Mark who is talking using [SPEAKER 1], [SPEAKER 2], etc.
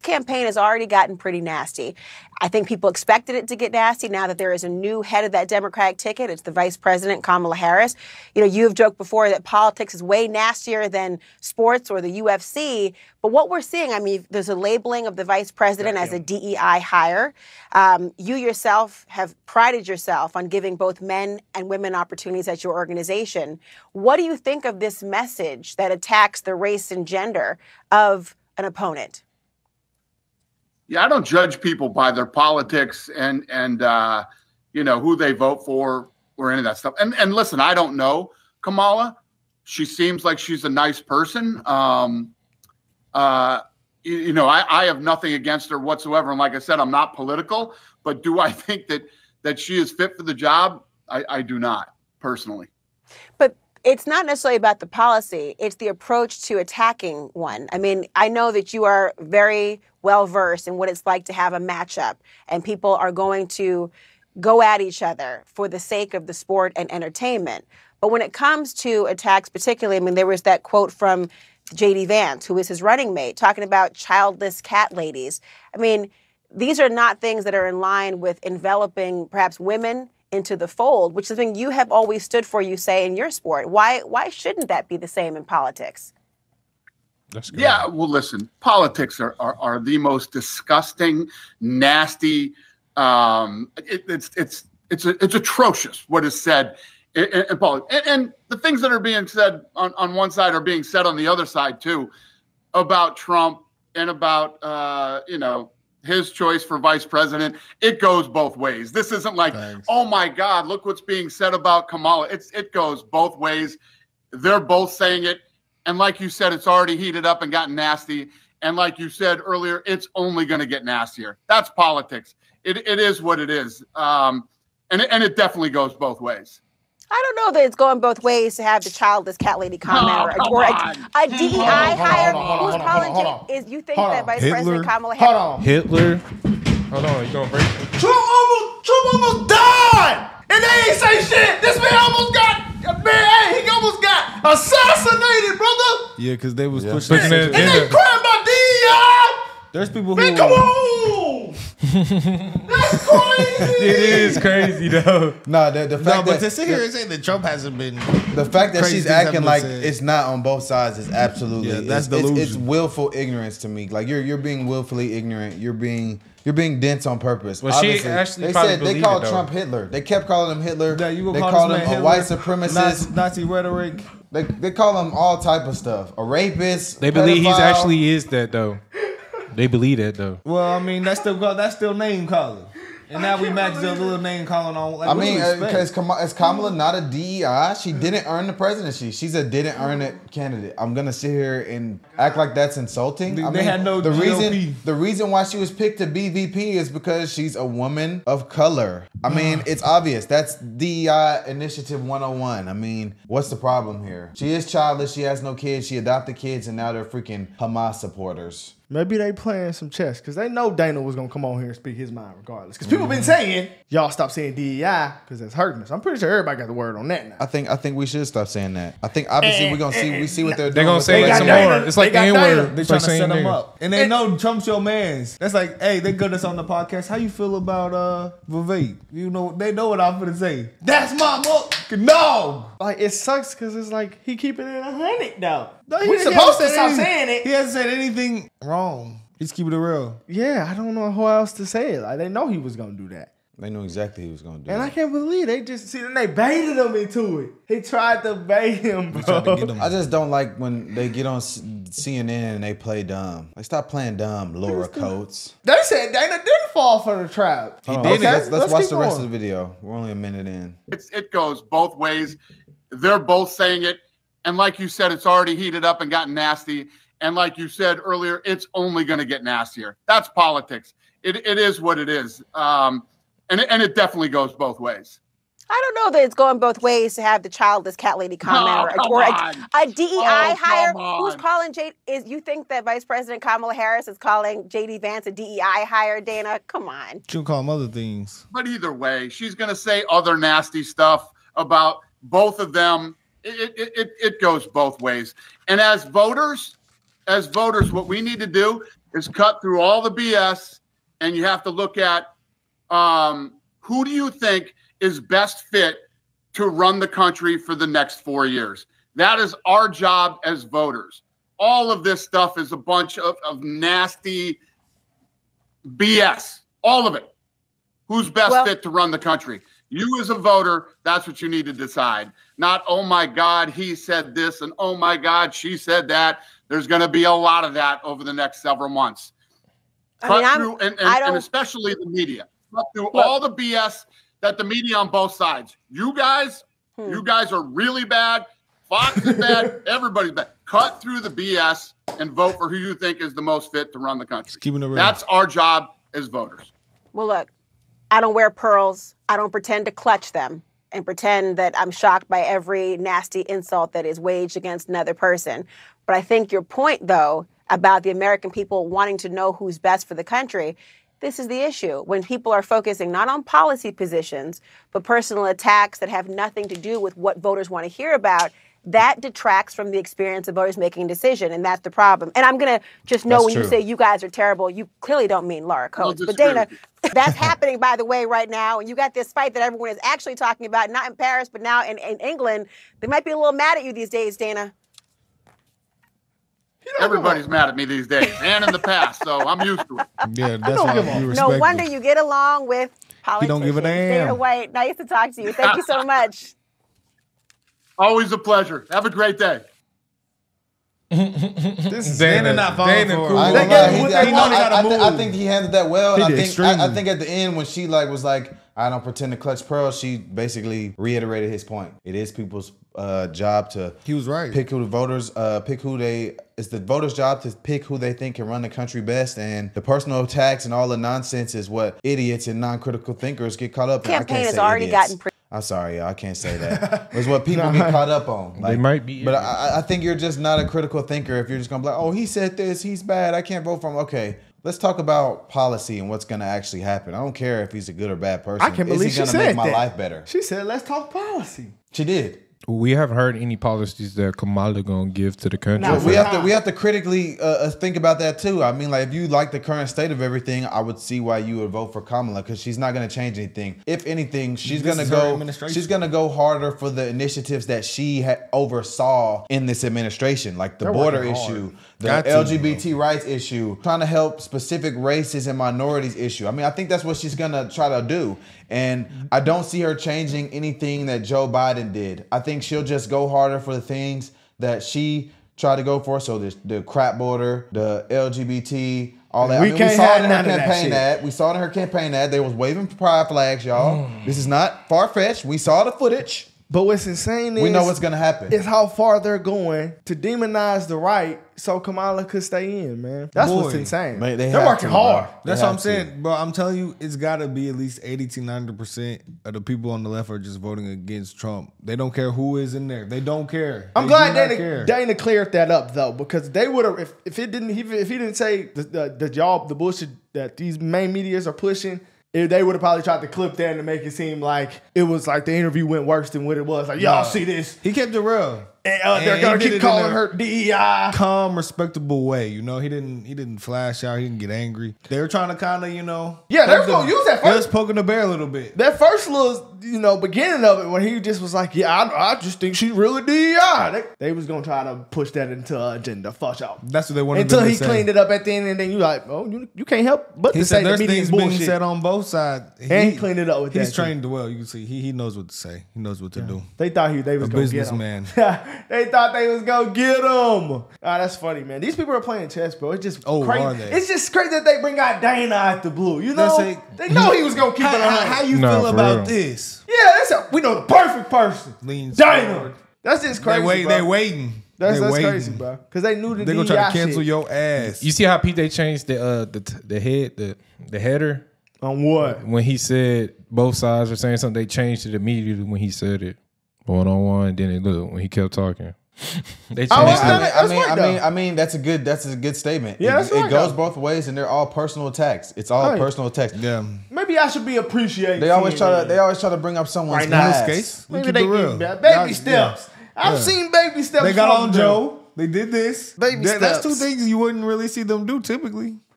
[SPEAKER 1] campaign has already gotten pretty nasty. I think people expected it to get nasty now that there is a new head of that Democratic ticket. It's the Vice President, Kamala Harris. You know, you have joked before that politics is way nastier than sports or the UFC. But what we're seeing, I mean, there's a labeling of the Vice President as a DEI hire. You yourself have prided yourself on giving both men and women opportunities at your organization. What do you think of this message that attacks the race and gender of an opponent?
[SPEAKER 2] Yeah, I don't judge people by their politics and you know, who they vote for or any of that stuff. And listen, I don't know Kamala. She seems like she's a nice person. You know, I have nothing against her whatsoever. And like I said, I'm not political. But do I think that she is fit for the job? I do not, personally.
[SPEAKER 1] But it's not necessarily about the policy. It's the approach to attacking one. I mean, I know that you are very well-versed in what it's like to have a matchup, and people are going to go at each other for the sake of the sport and entertainment. But when it comes to attacks particularly, I mean, there was that quote from J.D. Vance, who is his running mate, talking about childless cat ladies. I mean, these are not things that are in line with enveloping perhaps women into the fold, which is something you have always stood for, you say, in your sport. Why shouldn't that be the same in politics?
[SPEAKER 2] That's good. Yeah, well, listen, politics are the most disgusting, nasty. It's atrocious what is said in politics, and the things that are being said on one side are being said on the other side too, about Trump and about you know, his choice for vice president. It goes both ways. This isn't like, oh my God, look what's being said about Kamala. It goes both ways. They're both saying it. And like you said, it's already heated up and gotten nasty. And like you said earlier, it's only going to get nastier. That's politics. It is what it is. And it definitely goes both ways.
[SPEAKER 1] I don't know that it's going both ways to have the childless cat lady comment or a DEI hire who's calling is you think that Vice President Kamala Harris?
[SPEAKER 3] Hitler. Hold on, you gonna break?
[SPEAKER 4] Trump almost died, and they ain't say shit. This man almost got he almost got assassinated, brother.
[SPEAKER 3] Yeah, because they was pushing that agenda.
[SPEAKER 4] And they crying about DEI.
[SPEAKER 3] There's people
[SPEAKER 4] who come on. That's crazy.
[SPEAKER 3] It is crazy though.
[SPEAKER 5] No, the fact
[SPEAKER 4] but to sit here and say that Trump hasn't been,
[SPEAKER 5] the fact that she's acting like it's not on both sides is absolutely
[SPEAKER 3] that's delusion.
[SPEAKER 5] It's willful ignorance to me. Like you're being willfully ignorant. You're being dense on purpose.
[SPEAKER 3] Well,
[SPEAKER 5] obviously,
[SPEAKER 3] she actually
[SPEAKER 5] they called Trump Hitler. They kept calling him Hitler.
[SPEAKER 4] Yeah,
[SPEAKER 5] they called him a white supremacist.
[SPEAKER 4] Nazi rhetoric.
[SPEAKER 5] They call him all type of stuff. A rapist.
[SPEAKER 3] They believe he's actually is that though. They believe that though.
[SPEAKER 4] Well, I mean, that's still name calling. And now we match the little name calling on. Like,
[SPEAKER 5] I mean, because is Kamala not a DEI? She didn't earn the presidency. She's a didn't earn it candidate. I'm gonna sit here and act like that's insulting.
[SPEAKER 4] They had no GOP.
[SPEAKER 5] The reason why she was picked to be VP is because she's a woman of color. I mean, it's obvious. That's DEI Initiative 101. I mean, what's the problem here? She is childless. She has no kids. She adopted kids, and now they're freaking Hamas supporters.
[SPEAKER 4] Maybe they playing some chess because they know Dana was going to come on here and speak his mind regardless. Because people been saying, y'all stop saying DEI because that's hurting us. I'm pretty sure everybody got the word on that now.
[SPEAKER 5] I think we should stop saying that. I think obviously we're going to see what they're doing.
[SPEAKER 3] They're going to say it some more. It's like the N-word.
[SPEAKER 4] They're trying to set them up. And they know Trump's your mans. That's like, hey, they got us on the podcast. How you feel about Vivek? You know, they know what I'm going to say. That's my motherfucking dog. Like, it sucks because it's like, he keeping it 100 though.
[SPEAKER 1] We're supposed to stop saying it.
[SPEAKER 4] He hasn't said anything wrong. He's keeping it real. Yeah, I don't know who else to say it. Like, they know he was going to do that.
[SPEAKER 5] They knew exactly he was going to do
[SPEAKER 4] and
[SPEAKER 5] that.
[SPEAKER 4] I can't believe they just, then they baited him into it. He tried to bait him, bro.
[SPEAKER 5] I just don't like when they get on CNN and they play dumb. Like, stop playing dumb, Laura Coates.
[SPEAKER 4] They said Dana didn't fall for the trap.
[SPEAKER 5] He did. Let's watch the rest of the video. We're only a minute in.
[SPEAKER 2] It goes both ways. They're both saying it. And like you said, it's already heated up and gotten nasty. And like you said earlier, it's only going to get nastier. That's politics. It is what it is. And it definitely goes both ways.
[SPEAKER 1] I don't know that it's going both ways to have the childless cat lady comment or a DEI hire. Who's calling is you think that Vice President Kamala Harris is calling J.D. Vance a DEI hire, Dana? Come on.
[SPEAKER 4] She'll call him other things.
[SPEAKER 2] But either way, she's going to say other nasty stuff about both of them. It goes both ways. And as voters, what we need to do is cut through all the BS, and you have to look at who do you think is best fit to run the country for the next 4 years. That is our job as voters. All of this stuff is a bunch of nasty BS. All of it. Who's best fit to run the country? You as a voter, that's what you need to decide. Not, oh my God, he said this, and oh my God, she said that. There's going to be a lot of that over the next several months. Cut through, and especially the media. Cut through all the BS that the media on both sides. You guys are really bad. Fox is bad. Everybody's bad. Cut through the BS and vote for who you think is the most fit to run the country. That's our job as voters.
[SPEAKER 1] Well, look, I don't wear pearls. I don't pretend to clutch them and pretend that I'm shocked by every nasty insult that is waged against another person. But I think your point, though, about the American people wanting to know who's best for the country, this is the issue. When people are focusing not on policy positions, but personal attacks that have nothing to do with what voters want to hear about, that detracts from the experience of voters making a decision, and that's the problem. And I'm going to just know when you say you guys are terrible, you clearly don't mean Laura Coates. But Dana, that's happening, by the way, right now. And you got this fight that everyone is actually talking about, not in Paris, but now in England. They might be a little mad at you these days, Dana.
[SPEAKER 2] Everybody's mad at me these days, and in the past, so I'm used to it.
[SPEAKER 4] Yeah, that's why you respect
[SPEAKER 1] No wonder you get along with politicians.
[SPEAKER 4] He don't give a damn.
[SPEAKER 1] Dana White, nice to talk to you. Thank you so much.
[SPEAKER 2] Always a pleasure. Have a great day.
[SPEAKER 4] This is Dana not falling for
[SPEAKER 5] cool. I think he handled that well. And I think at the end when she was like, I don't pretend to clutch pearls, she basically reiterated his point. It is people's job to pick who the voters it's the voters' job to pick who they think can run the country best, and the personal attacks and all the nonsense is what idiots and non-critical thinkers get caught up in.
[SPEAKER 1] Campaign has already gotten
[SPEAKER 5] I'm sorry, y'all. I can't say that. It's what people get caught up on.
[SPEAKER 3] They might be.
[SPEAKER 5] But I think you're just not a critical thinker if you're just going to be like, oh, he said this, he's bad, I can't vote for him. Okay, let's talk about policy and what's going to actually happen. I don't care if he's a good or bad person.
[SPEAKER 4] I can't believe she said that. Is he going to make my
[SPEAKER 5] life better?
[SPEAKER 4] She said, let's talk policy.
[SPEAKER 5] She did.
[SPEAKER 3] We haven't heard any policies that Kamala gonna give to the country.
[SPEAKER 5] No, we have to critically think about that too. I mean, like if you like the current state of everything, I would see why you would vote for Kamala because she's not gonna change anything. If anything, she's gonna go harder for the initiatives that she oversaw in this administration, like the border issue, the LGBT rights issue, trying to help specific races and minorities issue. I mean, I think that's what she's gonna try to do. And I don't see her changing anything that Joe Biden did. I think she'll just go harder for the things that she tried to go for. So the crap border, the LGBT, all that. We saw it in her campaign ad. We saw it in her campaign ad. They was waving pride flags, y'all. This is not far-fetched. We saw the footage.
[SPEAKER 4] But what's insane is
[SPEAKER 5] we know what's gonna happen.
[SPEAKER 4] Is how far they're going to demonize the right so Kamala could stay in, man. That's what's insane.
[SPEAKER 5] Man,
[SPEAKER 4] they're working hard. That's what I'm saying, bro. I'm telling you, it's gotta be at least 80 to 90% of the people on the left are just voting against Trump. They don't care who is in there. They don't care. I'm glad Dana cleared that up though, because they would have if he didn't say the bullshit that these main medias are pushing. They would have probably tried to clip that and make it seem like it was like the interview went worse than what it was. Like, y'all see this?
[SPEAKER 3] He kept it real.
[SPEAKER 4] And they're gonna keep calling her DEI. Calm, respectable way. You know, he didn't flash out. He didn't get angry. They were trying to kind of, yeah, they were gonna use that first. They was poking the bear a little bit. That first little, beginning of it when he just was like, yeah, I just think she's really DEI. They was gonna try to push that into an agenda. Fuck y'all. That's what they wanted to say. Until he cleaned it up at the end, and then you like, oh, you can't help but to say the media's bullshit. Being said on both sides, and he cleaned it up with that. He's trained well. You can see he knows what to say. He knows what to do. They thought they was gonna get him. They thought they was gonna get him. That's funny, man. These people are playing chess, bro. It's just crazy. It's just crazy that they bring out Dana out the blue. They know he was gonna keep it on. How you feel about this? Yeah, we know the perfect person. Dana. That's just crazy. They waiting. That's crazy, bro. Because they knew they're gonna try to cancel your ass.
[SPEAKER 3] You see how Pete they changed the header
[SPEAKER 4] on what?
[SPEAKER 3] When he said both sides were saying something, they changed it immediately when he said it. 1-on-1, then when he kept talking. They
[SPEAKER 5] I mean that's a good statement.
[SPEAKER 4] Yeah,
[SPEAKER 5] it goes both ways, and they're all personal attacks. It's all personal attacks.
[SPEAKER 4] Yeah. Maybe I should be appreciated.
[SPEAKER 5] They always try to bring up someone's past.
[SPEAKER 4] Maybe they give baby steps. I've seen baby steps. They got on Joe. They did this.
[SPEAKER 6] Baby
[SPEAKER 4] That's two
[SPEAKER 6] steps.
[SPEAKER 4] things you wouldn't really see them do typically.